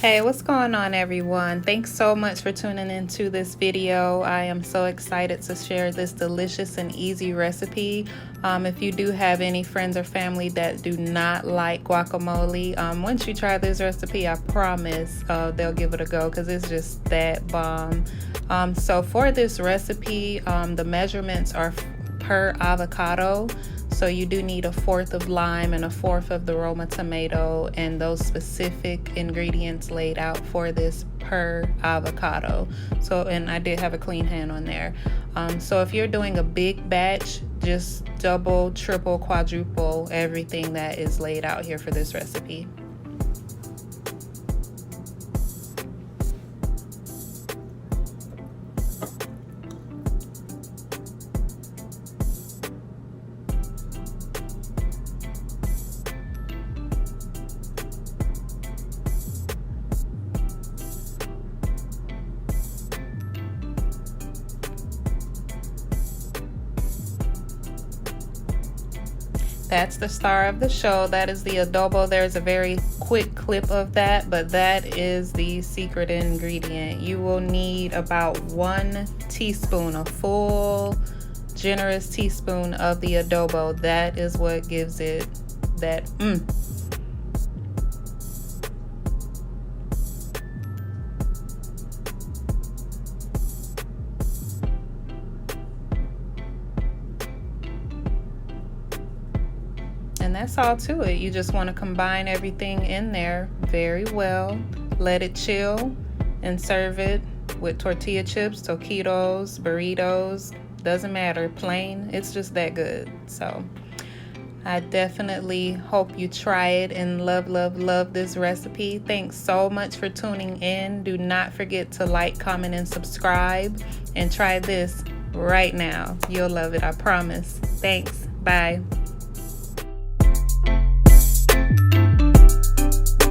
Hey, what's going on, everyone? Thanks so much for tuning into this video. I am so excited to share this delicious and easy recipe. If you do have any friends or family that do not like guacamole, once you try this recipe, I promise they'll give it a go because it's just that bomb. So for this recipe, the measurements are per avocado. So you do need 1/4 of lime and 1/4 of the Roma tomato, and those specific ingredients laid out for this per avocado. So, and I did have a clean hand on there. So if you're doing a big batch, just double, triple, quadruple everything that is laid out here for this recipe. That's the star of the show. That is the adobo. There's a very quick clip of that, but that is the secret ingredient. You will need about 1 teaspoon, a full generous teaspoon of the adobo. That is what gives it that And that's all to it. You just want to combine everything in there very well, let it chill, and serve it with tortilla chips, toquitos, burritos, doesn't matter, plain, it's just that good. So I definitely hope you try it and love this recipe. Thanks so much for tuning in. Do not forget to like, comment, and subscribe, and try this right now. You'll love it, I promise. Thanks. Bye.